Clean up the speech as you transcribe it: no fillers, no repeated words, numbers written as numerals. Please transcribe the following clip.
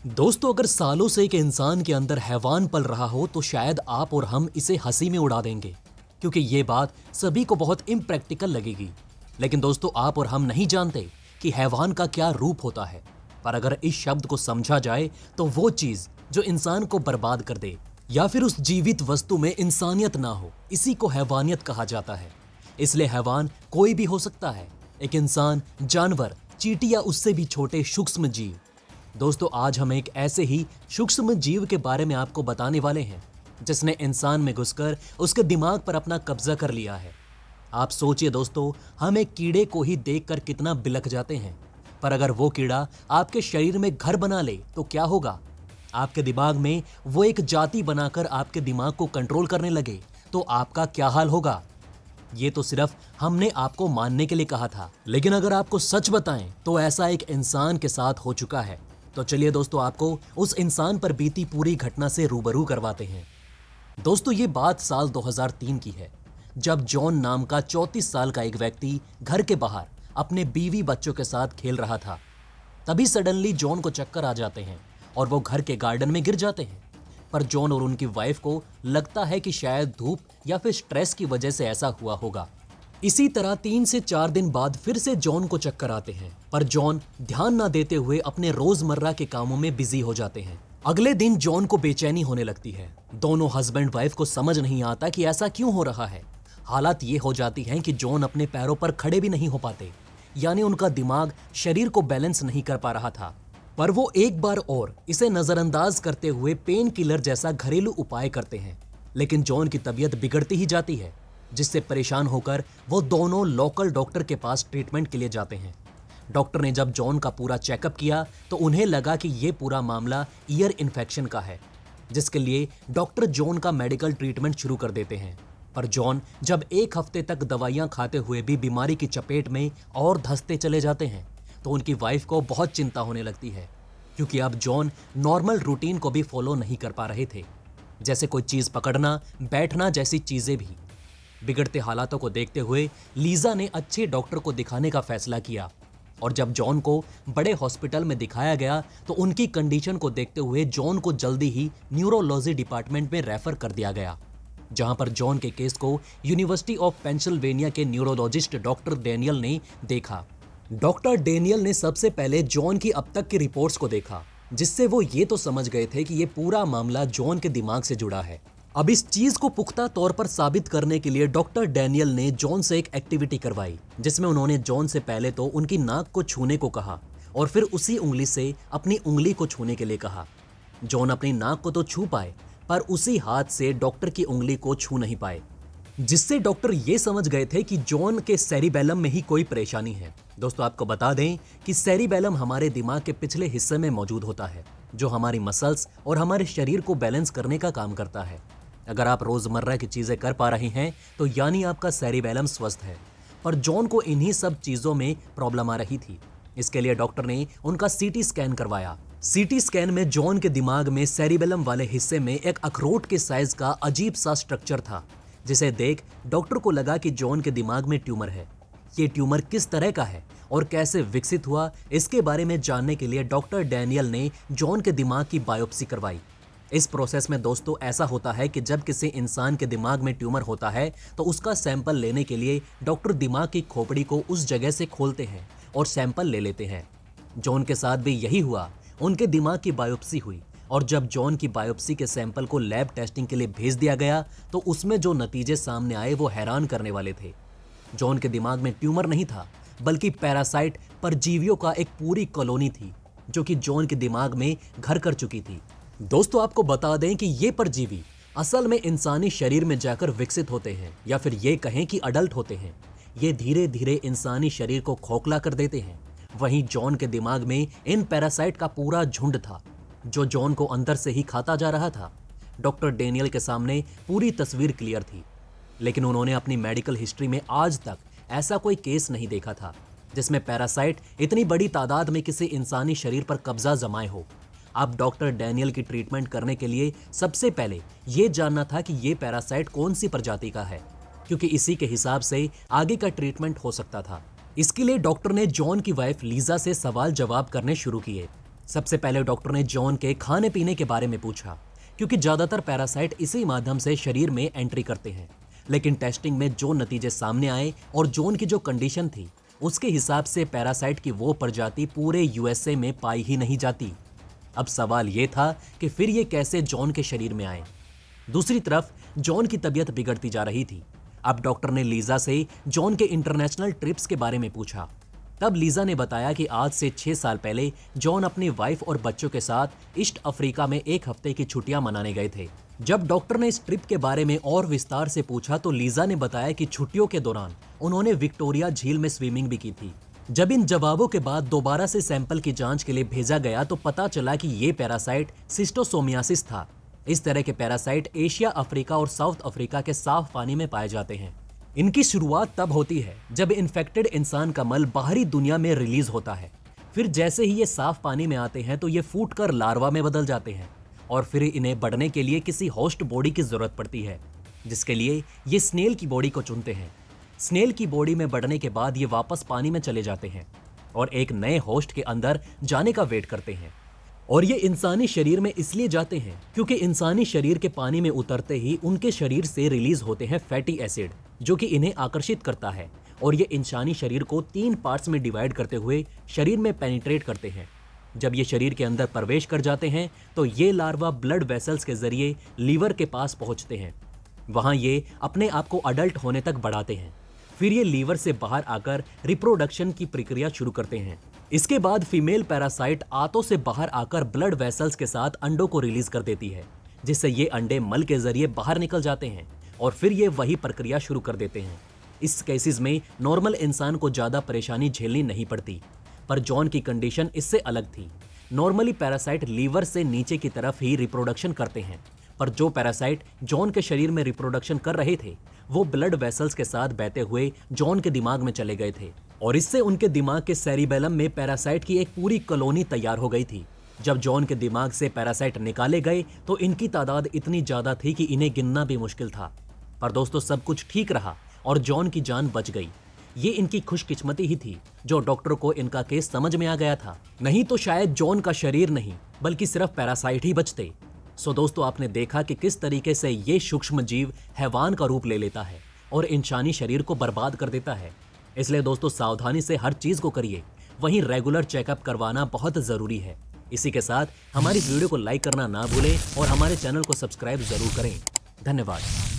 दोस्तों, अगर सालों से एक इंसान के अंदर हैवान पल रहा हो तो शायद आप और हम इसे हंसी में उड़ा देंगे, क्योंकि ये बात सभी को बहुत इम्प्रैक्टिकल लगेगी। लेकिन दोस्तों, आप और हम नहीं जानते कि हैवान का क्या रूप होता है। पर अगर इस शब्द को समझा जाए तो वो चीज जो इंसान को बर्बाद कर दे या फिर उस जीवित वस्तु में इंसानियत ना हो, इसी को हैवानियत कहा जाता है। इसलिए हैवान कोई भी हो सकता है, एक इंसान, जानवर, चींटी या उससे भी छोटे सूक्ष्म जीव। दोस्तों, आज हम एक ऐसे ही सूक्ष्म जीव के बारे में आपको बताने वाले हैं जिसने इंसान में घुसकर उसके दिमाग पर अपना कब्जा कर लिया है। आप सोचिए दोस्तों, हम एक कीड़े को ही देखकर कितना बिलख जाते हैं, पर अगर वो कीड़ा आपके शरीर में घर बना ले तो क्या होगा? आपके दिमाग में वो एक जाति बनाकर आपके दिमाग को कंट्रोल करने लगे तो आपका क्या हाल होगा? ये तो सिर्फ हमने आपको मानने के लिए कहा था, लेकिन अगर आपको सच बताएं तो ऐसा एक इंसान के साथ हो चुका है। तो चलिए दोस्तों, आपको उस इंसान पर बीती पूरी घटना से रूबरू करवाते हैं। दोस्तों, ये बात साल 2003 की है, जब जॉन नाम का 34 साल का एक व्यक्ति घर के बाहर अपने बीवी बच्चों के साथ खेल रहा था। तभी सडनली जॉन को चक्कर आ जाते हैं और वो घर के गार्डन में गिर जाते हैं। पर जॉन और उनकी वाइफ को लगता है कि शायद धूप या फिर स्ट्रेस की वजह से ऐसा हुआ होगा। इसी तरह 3 से 4 दिन बाद फिर से जॉन को चक्कर आते हैं, पर जॉन ध्यान ना देते हुए अपने रोजमर्रा के कामों में बिजी हो जाते हैं। अगले दिन जॉन को बेचैनी होने लगती है। दोनों हस्बैंड वाइफ को समझ नहीं आता कि ऐसा क्यों हो रहा है। हालात ये हो जाती है कि जॉन अपने पैरों पर खड़े भी नहीं हो पाते, यानी उनका दिमाग शरीर को बैलेंस नहीं कर पा रहा था। पर वो एक बार और इसे नजरअंदाज करते हुए पेन किलर जैसा घरेलू उपाय करते हैं, लेकिन जॉन की तबीयत बिगड़ती ही जाती है, जिससे परेशान होकर वो दोनों लोकल डॉक्टर के पास ट्रीटमेंट के लिए जाते हैं। डॉक्टर ने जब जॉन का पूरा चेकअप किया तो उन्हें लगा कि ये पूरा मामला ईयर इन्फेक्शन का है, जिसके लिए डॉक्टर जॉन का मेडिकल ट्रीटमेंट शुरू कर देते हैं। पर जॉन जब 1 हफ्ते तक दवाइयां खाते हुए भी बीमारी की चपेट में और धंसते चले जाते हैं तो उनकी वाइफ को बहुत चिंता होने लगती है, क्योंकि अब जॉन नॉर्मल रूटीन को भी फॉलो नहीं कर पा रहे थे, जैसे कोई चीज पकड़ना, बैठना जैसी चीजें भी। बिगड़ते हालातों को देखते हुए लीजा ने अच्छे डॉक्टर को दिखाने का फैसला किया, और जब जॉन को बड़े हॉस्पिटल में दिखाया गया तो उनकी कंडीशन को देखते हुए जॉन को जल्दी ही न्यूरोलॉजी डिपार्टमेंट में रेफर कर दिया गया, जहां पर जॉन के केस को यूनिवर्सिटी ऑफ पेंसिल्वेनिया के न्यूरोलॉजिस्ट डॉक्टर डेनियल ने देखा। डॉक्टर डेनियल ने सबसे पहले जॉन की अब तक की रिपोर्ट्स को देखा, जिससे वो ये तो समझ गए थे कि ये पूरा मामला जॉन के दिमाग से जुड़ा है। अब इस चीज को पुख्ता तौर पर साबित करने के लिए डॉक्टर डेनियल ने जॉन से एक एक्टिविटी करवाई, जिसमें उन्होंने जॉन से पहले तो उनकी नाक को छूने को कहा और फिर उसी उंगली से अपनी उंगली को छूने के लिए कहा। जॉन अपनी नाक को तो छू पाए, पर उसी हाथ से डॉक्टर की उंगली को छू नहीं पाए, जिससे डॉक्टर ये समझ गए थे कि जॉन के सेरिबेलम में ही कोई परेशानी है। दोस्तों, आपको बता दें कि सेरिबेलम हमारे दिमाग के पिछले हिस्से में मौजूद होता है, जो हमारी मसल्स और हमारे शरीर को बैलेंस करने का काम करता है। अगर आप रोजमर्रा की चीजें कर पा रहे हैं तो यानी आपका सेरिबेलम स्वस्थ है, पर जॉन को इन्हीं सब चीजों में प्रॉब्लम आ रही थी। इसके लिए डॉक्टर ने उनका सीटी स्कैन करवाया। सीटी स्कैन में जॉन के दिमाग में सेरिबेलम वाले हिस्से में एक अखरोट के साइज का अजीब सा स्ट्रक्चर था, जिसे देख डॉक्टर को लगा कि जॉन के दिमाग में ट्यूमर है। ये ट्यूमर किस तरह का है और कैसे विकसित हुआ, इसके बारे में जानने के लिए डॉक्टर डेनियल ने जॉन के दिमाग की बायोप्सी करवाई। इस प्रोसेस में दोस्तों ऐसा होता है कि जब किसी इंसान के दिमाग में ट्यूमर होता है तो उसका सैंपल लेने के लिए डॉक्टर दिमाग की खोपड़ी को उस जगह से खोलते हैं और सैंपल ले लेते हैं। जॉन के साथ भी यही हुआ। उनके दिमाग की बायोप्सी हुई और जब जॉन की बायोप्सी के सैंपल को लैब टेस्टिंग के लिए भेज दिया गया तो उसमें जो नतीजे सामने आए वो हैरान करने वाले थे। जॉन के दिमाग में ट्यूमर नहीं था, बल्कि पैरासाइट परजीवियों का एक पूरी कॉलोनी थी, जो कि जॉन के दिमाग में घर कर चुकी थी। दोस्तों, आपको बता दें कि ये परजीवी असल में इंसानी शरीर में जाकर विकसित होते हैं, या फिर ये कहें कि अडल्ट होते हैं। ये धीरे धीरे इंसानी शरीर को खोखला कर देते हैं। वहीं जॉन के दिमाग में इन पैरासाइट का पूरा झुंड था, जो जॉन को अंदर से ही खाता जा रहा था। डॉक्टर डेनियल के सामने पूरी तस्वीर क्लियर थी, लेकिन उन्होंने अपनी मेडिकल हिस्ट्री में आज तक ऐसा कोई केस नहीं देखा था जिसमें पैरासाइट इतनी बड़ी तादाद में किसी इंसानी शरीर पर कब्जा जमाए हो। अब डॉक्टर डेनियल की ट्रीटमेंट करने के लिए सबसे पहले ये जानना था कि ये पैरासाइट कौन सी प्रजाति का है, क्योंकि इसी के हिसाब से आगे का ट्रीटमेंट हो सकता था। इसके लिए डॉक्टर ने जॉन की वाइफ लीजा से सवाल जवाब करने शुरू किए। सबसे पहले डॉक्टर ने जॉन के खाने पीने के बारे में पूछा, क्योंकि ज्यादातर पैरासाइट इसी माध्यम से शरीर में एंट्री करते हैं। लेकिन टेस्टिंग में जो नतीजे सामने आए और जॉन की जो कंडीशन थी, उसके हिसाब से पैरासाइट की वो प्रजाति पूरे यूएसए में पाई ही नहीं जाती। अब सवाल ये था कि फिर ये कैसे जॉन के शरीर में आए। दूसरी तरफ जॉन की तबीयत बिगड़ती जा रही थी। अब डॉक्टर ने लीजा से जॉन के इंटरनेशनल ट्रिप्स के बारे में पूछा। तब लीजा ने बताया कि आज से 6 साल पहले जॉन अपनी वाइफ और बच्चों के साथ ईस्ट अफ्रीका में 1 हफ्ते की छुट्टियां मनाने गए थे। जब डॉक्टर ने इस ट्रिप के बारे में और विस्तार से पूछा तो लीजा ने बताया कि छुट्टियों के दौरान उन्होंने विक्टोरिया झील में स्विमिंग भी की थी। जब इन जवाबों के बाद दोबारा से सैंपल की जांच के लिए भेजा गया तो पता चला कि ये पैरासाइट सिस्टोसोमियासिस था। इस तरह के पैरासाइट एशिया, अफ्रीका और साउथ अफ्रीका के साफ पानी में पाए जाते हैं। इनकी शुरुआत तब होती है जब इन्फेक्टेड इंसान का मल बाहरी दुनिया में रिलीज होता है। फिर जैसे ही ये साफ पानी में आते हैं तो ये फूटकर लार्वा में बदल जाते हैं और फिर इन्हें बढ़ने के लिए किसी होस्ट बॉडी की जरूरत पड़ती है, जिसके लिए ये स्नेल की बॉडी को चुनते हैं। स्नेल की बॉडी में बढ़ने के बाद ये वापस पानी में चले जाते हैं और एक नए होस्ट के अंदर जाने का वेट करते हैं। और ये इंसानी शरीर में इसलिए जाते हैं क्योंकि इंसानी शरीर के पानी में उतरते ही उनके शरीर से रिलीज होते हैं फैटी एसिड, जो कि इन्हें आकर्षित करता है और ये इंसानी शरीर को 3 पार्ट्स में डिवाइड करते हुए शरीर में पेनिट्रेट करते हैं। जब ये शरीर के अंदर प्रवेश कर जाते हैं तो ये लार्वा ब्लड वेसल्स के जरिए लीवर के पास पहुंचते हैं। वहां ये अपने आप को अडल्ट होने तक बढ़ाते हैं। फिर ये लीवर से बाहर आकर रिप्रोडक्शन की प्रक्रिया शुरू करते हैं। इसके बाद फीमेल पैरासाइट आंतों से बाहर आकर ब्लड वेसल्स के साथ अंडों को रिलीज कर देती है, जिससे ये अंडे मल के जरिए बाहर निकल जाते हैं और फिर ये वही प्रक्रिया शुरू कर देते हैं। इस केसेस में नॉर्मल इंसान को ज्यादा परेशानी झेलनी नहीं पड़ती, पर जॉन की कंडीशन इससे अलग थी। नॉर्मली पैरासाइट लीवर से नीचे की तरफ ही रिप्रोडक्शन करते हैं, पर जो पैरासाइट जॉन के शरीर में रिप्रोडक्शन कर रहे थे वो ब्लड वेसल्स के साथ बहते हुए जॉन के दिमाग में चले गए थे और इससे उनके दिमाग के सेरिबेलम में पैरासाइट की एक पूरी कॉलोनी तैयार हो गई थी। जब जॉन के दिमाग से पैरासाइट निकाले गए तो इनकी तादाद इतनी ज्यादा थी कि इन्हें गिनना भी मुश्किल था। पर दोस्तों, सब कुछ ठीक रहा और जॉन की जान बच गई। ये इनकी खुशकिस्मती ही थी जो डॉक्टर को इनका केस समझ में आ गया था, नहीं तो शायद जॉन का शरीर नहीं बल्कि सिर्फ पैरासाइट ही बचते। सो दोस्तों, आपने देखा कि किस तरीके से ये सूक्ष्म जीव हैवान का रूप ले लेता है और इंसानी शरीर को बर्बाद कर देता है। इसलिए दोस्तों, सावधानी से हर चीज को करिए, वहीं रेगुलर चेकअप करवाना बहुत जरूरी है। इसी के साथ हमारी वीडियो को लाइक करना ना भूलें और हमारे चैनल को सब्सक्राइब जरूर करें। धन्यवाद।